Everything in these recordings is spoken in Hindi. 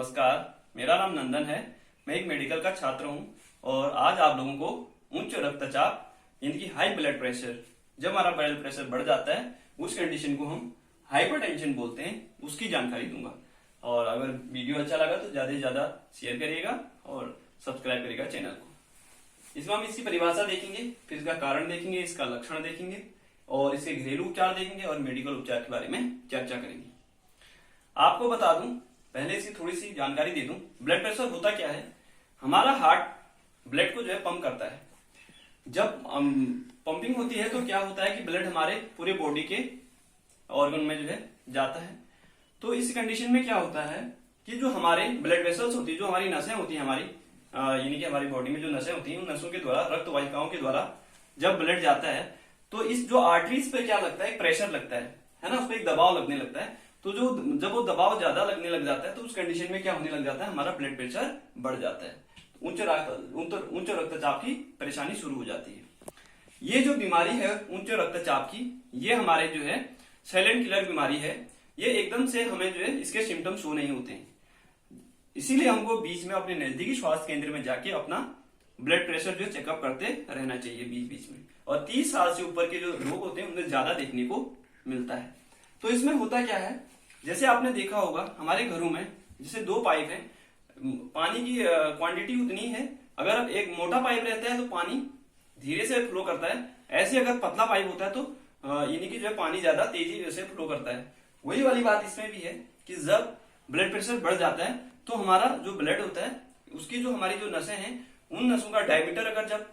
नमस्कार, मेरा नाम नंदन है। मैं एक मेडिकल का छात्र हूं और आज आप लोगों को उच्च रक्तचाप यानी कि हाई ब्लड प्रेशर, जब हमारा ब्लड प्रेशर बढ़ जाता है उस कंडीशन को हम हाइपरटेंशन बोलते हैं, उसकी जानकारी दूंगा। और अगर वीडियो अच्छा लगा तो ज्यादा से ज्यादा शेयर करिएगा और सब्सक्राइब करिएगा चैनल को। इसमें हम इसकी परिभाषा देखेंगे, फिर इसका कारण देखेंगे, इसका लक्षण देखेंगे और इसके घरेलू उपचार देखेंगे और मेडिकल उपचार के बारे में चर्चा करेंगे। आपको बता दूं, पहले इसकी थोड़ी सी जानकारी दे दूं। ब्लड प्रेशर होता क्या है? हमारा हार्ट ब्लड को जो है पंप करता है। जब पंपिंग होती है तो क्या होता है कि ब्लड हमारे पूरे बॉडी के ऑर्गन में जो है जाता है। तो इस कंडीशन में क्या होता है कि जो हमारे ब्लड वेसल्स होती है, जो हमारी नसें होती है हमारी, यानी कि हमारी बॉडी में जो नसें होती हैं, उन नसों के द्वारा, रक्त वाहिकाओं के द्वारा जब ब्लड जाता है तो इस जो आर्टरीज पे क्या लगता है, एक प्रेशर लगता है ना, उस पर एक दबाव लगने लगता है। तो जो जब वो दबाव ज्यादा लगने लग जाता है तो उस कंडीशन में क्या होने लग जाता है, हमारा ब्लड प्रेशर बढ़ जाता है, उच्च रक्तचाप की परेशानी शुरू हो जाती है। ये जो बीमारी है उच्च रक्तचाप की, ये हमारे जो है साइलेंट किलर बीमारी है। ये एकदम से हमें जो है इसके सिम्टम शो नहीं होते हैं, इसीलिए हमको बीच में अपने नजदीकी स्वास्थ्य केंद्र में जाके अपना ब्लड प्रेशर जो चेकअप करते रहना चाहिए बीच बीच में। और 30 साल से ऊपर के जो लोग होते हैं उनमें ज्यादा देखने को मिलता है। तो इसमें होता क्या है, जैसे आपने देखा होगा हमारे घरों में जैसे 2 पाइप हैं, पानी की क्वांटिटी उतनी है। अगर एक मोटा पाइप रहता है तो पानी धीरे से फ्लो करता है, ऐसे अगर पतला पाइप होता है तो यानी कि जो है पानी ज्यादा तेजी से फ्लो करता है। वही वाली बात इसमें भी है कि जब ब्लड प्रेशर बढ़ जाता है तो हमारा जो ब्लड होता है उसकी जो हमारी जो नसें हैं, उन नसों का डायमीटर अगर जब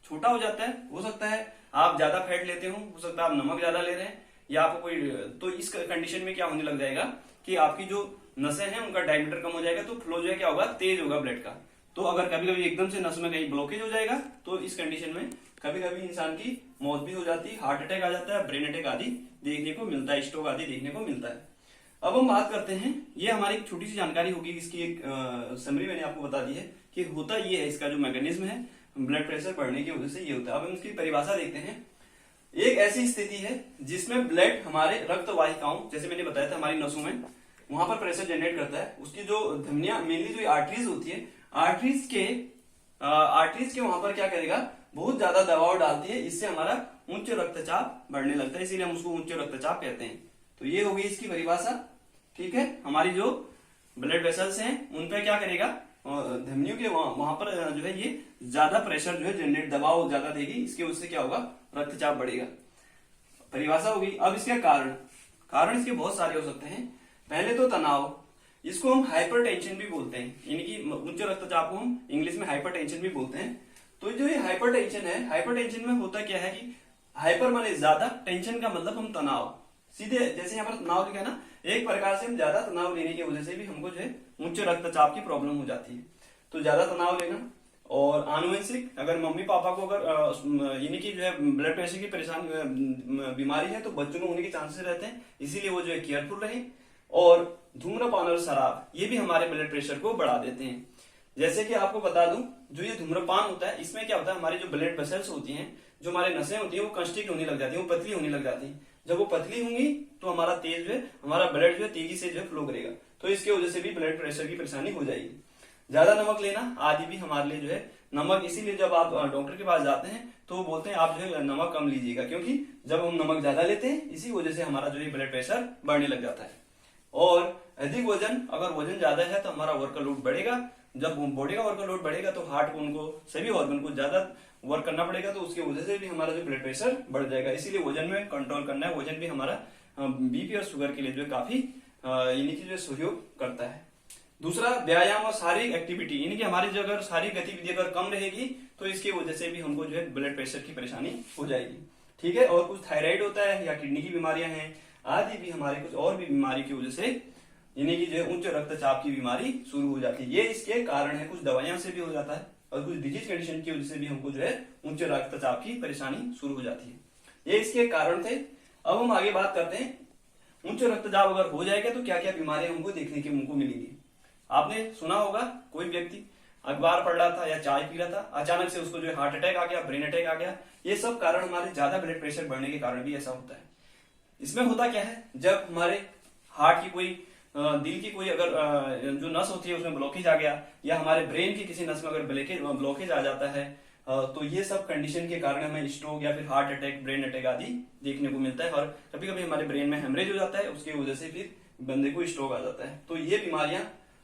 छोटा हो जाता है, हो सकता है आप ज्यादा फैट लेते हो सकता है आप नमक ज्यादा ले रहे हैं या आपको कोई, तो इस कंडीशन में क्या होने लग जाएगा कि आपकी जो नसें हैं उनका डायमीटर कम हो जाएगा, तो फ्लो जो है क्या होगा, तेज होगा ब्लड का। तो अगर कभी कभी एकदम से नस में कहीं ब्लॉकेज हो जाएगा तो इस कंडीशन में कभी कभी इंसान की मौत भी हो जाती है, हार्ट अटैक आ जाता है, ब्रेन अटैक आदि देखने को मिलता है, स्ट्रोक आदि देखने को मिलता है। अब हम बात करते हैं, ये हमारी एक छोटी सी जानकारी होगी, इसकी एक समरी मैंने आपको बता दी है कि होता ये है, इसका जो मैकेनिज्म है ब्लड प्रेशर बढ़ने की वजह से ये होता है। अब हम इसकी परिभाषा देखते हैं। एक ऐसी स्थिति है जिसमें ब्लड हमारे रक्त वाहिकाओं, जैसे मैंने बताया था हमारी नसों में, वहां पर प्रेशर जनरेट करता है। उसकी जो धमनियां, मेनली जो आर्टरीज होती है, आर्टरीज के वहां पर क्या करेगा, बहुत ज्यादा दबाव डालती है, इससे हमारा उच्च रक्तचाप बढ़ने लगता है, इसीलिए हम उसको उच्च रक्तचाप कहते हैं। तो ये होगी इसकी परिभाषा। ठीक है, हमारी जो ब्लड वेसल्स हैं उन पे क्या करेगा, धमनियों के वहां पर जो है ये ज्यादा प्रेशर जो है जनरेट, दबाव ज्यादा देगी, इसके वजह से क्या होगा, रक्तचाप बढ़ेगा। परिभाषा होगी। अब इसके कारण इसके बहुत सारे हो सकते हैं। पहले तो तनाव, इसको हम हाइपरटेंशन भी बोलते हैं, यानी कि उच्च रक्तचाप को हम इंग्लिश में हाइपरटेंशन भी बोलते हैं। तो जो ये हाइपरटेंशन है, हाइपरटेंशन में होता क्या है कि हाइपर माने ज्यादा, टेंशन का मतलब हम तनाव, सीधे जैसे यहाँ पर तनाव लिखा है ना, एक प्रकार से हम ज्यादा तनाव लेने की वजह से भी हमको जो है उच्च रक्तचाप की प्रॉब्लम हो जाती है। तो ज्यादा तनाव लेना, और आनुवंशिक, अगर मम्मी पापा को अगर यानी कि जो है ब्लड प्रेशर की परेशानी बीमारी है तो बच्चों में होने के चांसेस रहते हैं, इसीलिए वो जो है केयरफुल रहे। और धूम्रपान और शराब, ये भी हमारे ब्लड प्रेशर को बढ़ा देते हैं। जैसे कि आपको बता दूं, जो ये धूम्रपान होता है इसमें क्या होता है, हमारी जो ब्लड वेसल्स होती हैं, जो हमारे नसें होती हैं, वो कंस्ट्रिक्ट होने लग जाती है, वो पतली होने लग जाती है। जब वो पतली होंगी तो हमारा ब्लड जो है तेजी से जो है फ्लो करेगा, तो इसके वजह से भी ब्लड प्रेशर की परेशानी हो जाएगी। ज्यादा नमक लेना आदि भी हमारे लिए जो है, नमक इसीलिए जब आप डॉक्टर के पास जाते हैं तो वो बोलते हैं आप जो है नमक कम लीजिएगा, क्योंकि जब हम नमक ज्यादा लेते हैं इसी वजह से हमारा जो है ब्लड प्रेशर बढ़ने लग जाता है। और अधिक वजन, अगर वजन ज्यादा है तो हमारा वर्कलोड बढ़ेगा, जब बॉडी का वर्कलोड बढ़ेगा तो हार्ट को, उनको सभी ऑर्गन को ज्यादा वर्क करना पड़ेगा, तो उसकी वजह से भी हमारा जो ब्लड प्रेशर बढ़ जाएगा। इसीलिए वजन में कंट्रोल करना है। वजन भी हमारा बीपी और शुगर के लिए जो है काफी यानी कि जो सहयोग करता है। दूसरा, व्यायाम और शारीरिक एक्टिविटी, यानी कि हमारी जो अगर शारीरिक गतिविधि अगर कम रहेगी तो इसकी वजह से भी हमको जो है ब्लड प्रेशर की परेशानी हो जाएगी। ठीक है, और कुछ थायराइड होता है या किडनी की बीमारियां हैं आदि भी, हमारे कुछ और भी बीमारी की वजह से यानी कि जो है उच्च रक्तचाप की बीमारी शुरू हो जाती है। ये इसके कारण है, कुछ दवाइयां से भी हो जाता है और कुछ डिजीज कंडीशन की वजह से भी हमको जो है उच्च रक्तचाप की परेशानी शुरू हो जाती है। ये इसके कारण थे। अब हम आगे बात करते हैं, उच्च रक्तचाप अगर हो जाएगा तो क्या क्या बीमारियां हमको देखने की हमको मिलेंगी। आपने सुना होगा, कोई व्यक्ति अखबार पढ़ रहा था या चाय पी रहा था, अचानक से उसको जो है हार्ट अटैक आ गया, ब्रेन अटैक आ गया। ये सब कारण हमारे ज्यादा ब्लड प्रेशर बढ़ने के कारण भी ऐसा होता है। इसमें होता क्या है, जब हमारे हार्ट की कोई दिल की कोई अगर जो नस होती है उसमें ब्लॉकेज आ गया, या हमारे ब्रेन की किसी नस में अगर ब्लॉकेज आ जाता है, तो ये सब कंडीशन के कारण हमें स्ट्रोक या फिर हार्ट अटैक, ब्रेन अटैक आदि देखने को मिलता है। और कभी कभी हमारे ब्रेन में हेमरेज हो जाता है, उसकी वजह से फिर बंदे को स्ट्रोक आ जाता है। तो ये बीमारियां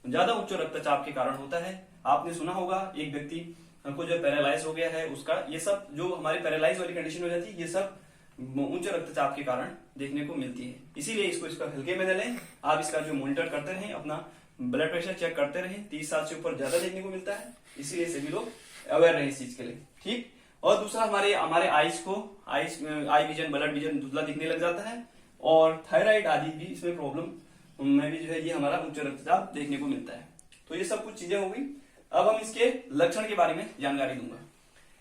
ज्यादा उच्च रक्तचाप के कारण होता है। आपने सुना होगा एक व्यक्ति को जो पैरालाइज हो गया है उसका, ये सब जो हमारी पैरालाइज वाली कंडीशन हो जाती है, ये सब उच्च रक्तचाप के कारण देखने को मिलती है। इसीलिए इसका हल्के में न लें। आप इसका जो मॉनिटर करते रहें, अपना ब्लड प्रेशर चेक करते रहें। 30 साल से ऊपर ज्यादा देखने को मिलता है, इसीलिए सभी लोग अवेयर रहे इस चीज के लिए, ठीक। और दूसरा, हमारे आई विजन, ब्लड विजन धुंधला दिखने लग जाता है, और थायराइड आदि भी इसमें प्रॉब्लम में भी जो है ये हमारा उच्च रक्तचाप देखने को मिलता है। तो ये सब कुछ चीजें हो गई। अब हम इसके लक्षण के बारे में जानकारी दूंगा।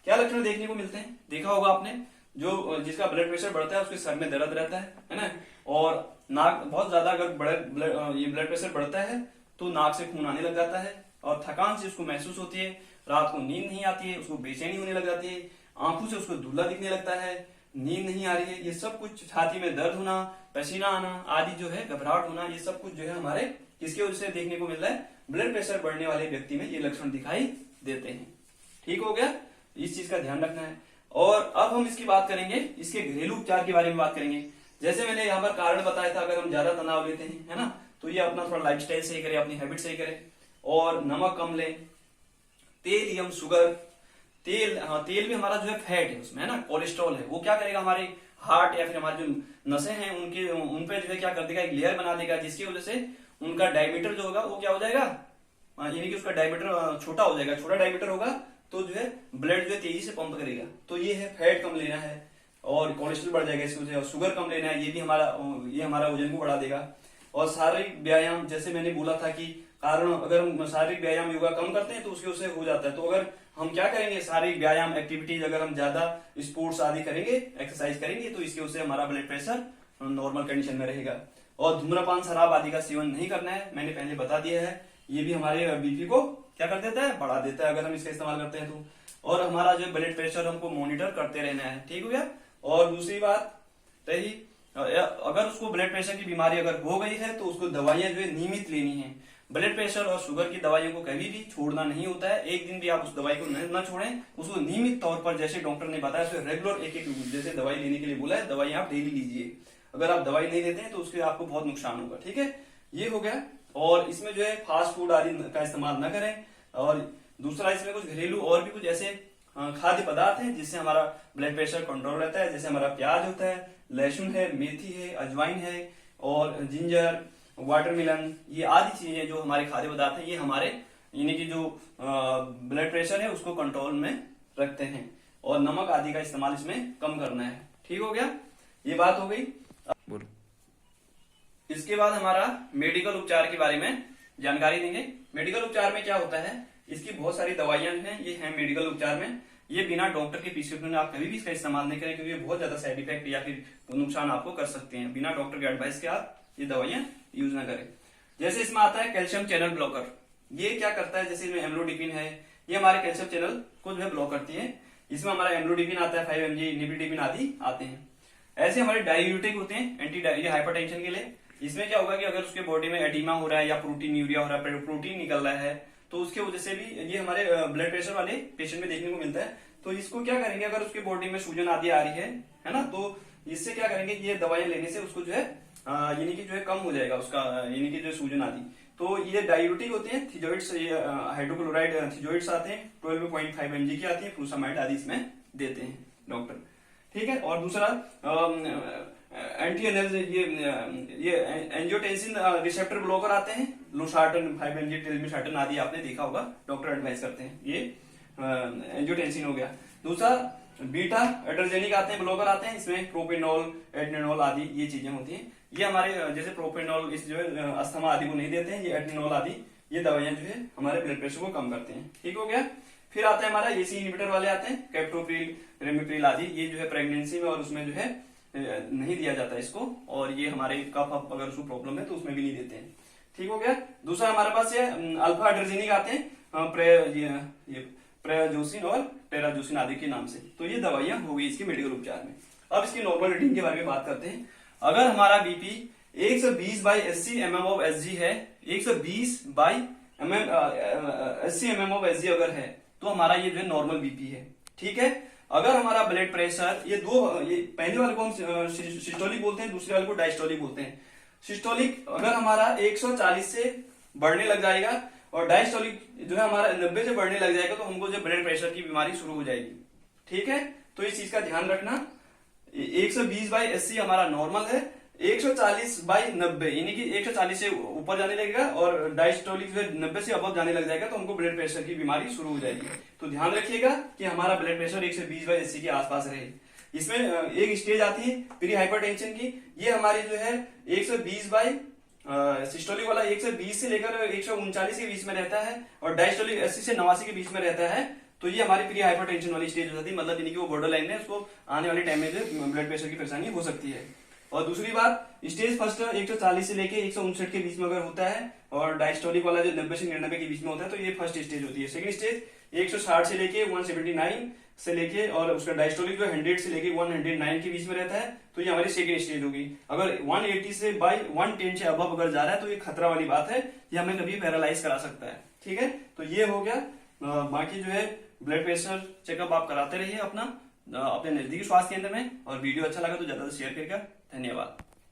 क्या लक्षण देखने को मिलते हैं? देखा होगा आपने, जो जिसका ब्लड प्रेशर बढ़ता है उसके सर में दर्द रहता है ना, और नाक बहुत ज्यादा अगर ये ब्लड प्रेशर बढ़ता है तो नाक से खून आने लग जाता है, और थकान से उसको महसूस होती है, रात को नींद नहीं आती है, उसको बेचैनी होने लग जाती है, आंखों से उसको धुंधला दिखने लगता है, नींद नहीं आ रही है, ये सब कुछ, छाती में दर्द होना, पसीना आना आदि जो है, घबराहट होना, ये सब कुछ जो है हमारे किसके वजह से देखने को मिल रहा है? ब्लड प्रेशर बढ़ने वाले व्यक्ति में ये लक्षण दिखाई देते हैं। ठीक हो गया, इस चीज का ध्यान रखना है। और अब हम इसकी बात करेंगे, इसके घरेलू उपचार के बारे में बात करेंगे। जैसे मैंने यहाँ पर कारण बताया था, अगर हम ज्यादा तनाव लेते हैं, है ना, तो ये अपना थोड़ा लाइफस्टाइल सही करें, अपनी हैबिट सही करें, और नमक कम लें, तेल एवं शुगर, तेल भी हमारा जो है फैट है उसमें, है ना, कोलेस्ट्रॉल है, वो क्या करेगा, हमारे हार्ट या फिर हमारे जो नसें हैं उन पे जो है क्या कर देगा, एक लेयर बना देगा, जिसकी वजह से उनका डायमीटर जो होगा वो क्या हो जाएगा, यानी कि उसका डायमीटर छोटा हो जाएगा। छोटा डायमीटर होगा तो जो है ब्लड जो है तेजी से पंप करेगा। तो ये है फैट कम लेना है, और कोलेस्ट्रॉल बढ़ जाएगा इसकी वजह से, और शुगर कम लेना है, ये हमारा वजन को बढ़ा देगा। और शारीरिक व्यायाम, जैसे मैंने बोला था कि कारण, अगर हम शारीरिक व्यायाम योगा कम करते हैं तो उसकी वजह से हो जाता है। तो अगर हम क्या करेंगे, शारीरिक व्यायाम एक्टिविटीज, अगर हम ज्यादा स्पोर्ट्स आदि करेंगे, एक्सरसाइज करेंगे, तो इसकी वजह से हमारा ब्लड प्रेशर नॉर्मल कंडीशन में रहेगा। और धूम्रपान, शराब आदि का सेवन नहीं करना है, मैंने पहले बता दिया है, ये भी हमारे बीपी को क्या कर देता है, बढ़ा देता है अगर हम इसका इस्तेमाल करते हैं तो। और हमारा जो ब्लड प्रेशर हमको मॉनिटर करते रहना है, ठीक हो गया। और दूसरी बात रही, अगर उसको ब्लड प्रेशर की बीमारी अगर हो गई है तो उसको दवाइयां जो है नियमित लेनी है। ब्लड प्रेशर और शुगर की दवाइयों को कभी भी छोड़ना नहीं होता है, एक दिन भी आप उस दवाई को न छोड़ें, उसको नियमित तौर पर, जैसे डॉक्टर ने बताया, उसको रेगुलर एक जैसे दवाई लेने के लिए बोला है, दवाई आप डेली लीजिए। अगर आप दवाई नहीं लेते हैं तो उसके आपको बहुत नुकसान होगा, ठीक है, ये हो गया। और इसमें जो है फास्ट फूड आदि का इस्तेमाल न करें। और दूसरा, इसमें कुछ घरेलू और भी कुछ ऐसे खाद्य पदार्थ हैं जिससे हमारा ब्लड प्रेशर कंट्रोल रहता है, जैसे हमारा प्याज होता है, लहसुन है, मेथी है, अजवाइन है, और जिंजर, वाटरमेलन, ये आदि चीजें जो हमारे खाद्य पदार्थ हैं, ये हमारे यानी कि जो ब्लड प्रेशर है उसको कंट्रोल में रखते हैं। और नमक आदि का इस्तेमाल इसमें कम करना है, ठीक हो गया, ये बात हो गई। बोलो। इसके बाद हमारा मेडिकल उपचार के बारे में जानकारी देंगे। मेडिकल उपचार में क्या होता है, इसकी बहुत सारी दवाइयां हैं, ये है मेडिकल उपचार में। ये बिना डॉक्टर के प्रिस्क्रिप्शन आप कभी भी इसका इस्तेमाल नहीं करें, क्योंकि ये बहुत ज्यादा साइड इफेक्ट या फिर नुकसान आपको कर सकते हैं। बिना डॉक्टर के एडवाइस के आप ये दवाइयां यूज ना करें। जैसे इसमें आता है कैल्शियम चैनल ब्लॉकर, ये क्या करता है, जैसे इसमें एम्लोडिपिन है, ये हमारे कैल्शियम चैनल को जो है ब्लॉक करती है। इसमें हमारा एम्लोडिपिन आता है, 5 mg, निबिडिपिन आदि आते हैं। ऐसे हमारे डाययूरेटिक होते हैं, एंटी हाइपरटेंशन के लिए। इसमें क्या होगा कि अगर उसके बॉडी में एडिमा हो रहा है या प्रोटीन यूरिया हो रहा है, प्रोटीन निकल रहा है, तो उसके वजह से भी ये हमारे ब्लड प्रेशर वाले पेशेंट में देखने को मिलता है। तो इसको क्या करेंगे, अगर उसके बॉडी में सूजन आदि आ रही है ना, तो इससे क्या करेंगे, ये दवाइयां लेने से उसको जो है यानी कि जो है कम हो जाएगा उसका, यानी कि जो सूजन आदि। तो ये डाययूरेटिक होते हैं, थिजोइड्स, ये हाइड्रोक्लोराइड थिजोइड्स आते हैं, 12.5 mg की आती है, फ्लूसामाइड आदि इसमें देते हैं डॉक्टर, ठीक है। और दूसरा एंटी ये एंजियोटेंसिन रिसेप्टर ब्लॉकर आते हैं, लोसार्टन, 5 mg, टेल्मिसार्टन आदि आपने देखा होगा, डॉक्टर एडवाइस करते हैं, ये एंजियोटेंसिन हो गया। दूसरा बीटा एड्रेजेनिक आते हैं, ब्लॉकर आते हैं, इसमें प्रोपेनॉल, एड्रेनॉल आदि ये चीजें होती हैं। ये हमारे जैसे प्रोपेनॉल इस जो है अस्थमा आदि को नहीं देते हैं, ये एड्रेनॉल आदि ये दवाइयां जो है हमारे ब्लड प्रेशर को कम करते हैं, ठीक हो गया। फिर आता है हमारा एसी इनहिबिटर वाले आते हैं, कैप्टोप्रिल, रेमिप्रिल आदि, ये जो है प्रेगनेंसी में और उसमें जो है नहीं दिया जाता इसको, और ये हमारे कफ अगर उसको प्रॉब्लम है तो उसमें भी नहीं देते हैं, ठीक हो गया। दूसरा हमारे पास ये अल्फा एड्रेजेनिक आते हैं, प्रेजोसिन और टेराजोसिन आदि के नाम से। तो ये दवाइयां हो गई इसके मेडिकल उपचार में। अब इसकी नॉर्मल रीडिंग के बारे में बात करते हैं। अगर हमारा बीपी 120/80 mm of Hg है, 120/80 mm of Hg अगर है तो हमारा ये जो है नॉर्मल बीपी है। ठीक है, अगर हमारा ब्लड प्रेशर ये पहले वाले को हम सिस्टोलिक बोलते हैं, दूसरे वाले को डायस्टोलिक बोलते हैं। सिस्टोलिक अगर हमारा 140 से बढ़ने लग जाएगा और डायस्टोलिक जो है हमारा 90 से बढ़ने लग जाएगा तो हमको जो ब्लड प्रेशर की बीमारी शुरू हो जाएगी। ठीक है, तो इस चीज का ध्यान रखना। 120/80 हमारा नॉर्मल है, 140/90 यानी कि 140 से ऊपर जाने लगेगा और डायस्टोलिक जो है 90 से अबव जाने लग जाएगा तो हमको ब्लड प्रेशर की बीमारी शुरू हो जाएगी। तो ध्यान रखिएगा कि हमारा ब्लड प्रेशर 120/80 के आसपास रहे। इसमें एक स्टेज आती है प्री हाइपरटेंशन की, ये हमारी जो है 120 बाई सिस्टोलिक वाला 120 से लेकर 139 के बीच में रहता है और डायस्टोलिक 80 से 89 के बीच में रहता है। तो ये हमारी प्री हाइपरटेंशन वाली स्टेज हो जाती है, मतलब यानी कि वो बॉर्डर लाइन है, उसको आने वाले टाइम में ब्लड प्रेशर की परेशानी हो सकती है। और दूसरी बात, स्टेज फर्स्ट 140 से लेके 159 के बीच में अगर होता है और डायस्टोलिक वाला जो 90 से 99 के बीच में होता है तो ये फर्स्ट स्टेज होती है। सेकंड स्टेज 160 से लेके 179 से लेके और उसका डायस्टोलिक जो 100 से लेके 109 के बीच में रहता है तो ये हमारी सेकंड स्टेज होगी। अगर 180 से बाई 110 से अबव अगर जा रहा है तो ये खतरा वाली बात है, ये हमें कभी पैरालाइज करा सकता है। ठीक है, तो ये हो गया। बाकी जो है ब्लड प्रेशर चेकअप आप कराते रहिए अपने नजदीकी स्वास्थ्य केंद्र में, और वीडियो अच्छा लगा तो ज्यादा से शेयर करिएगा। धन्यवाद।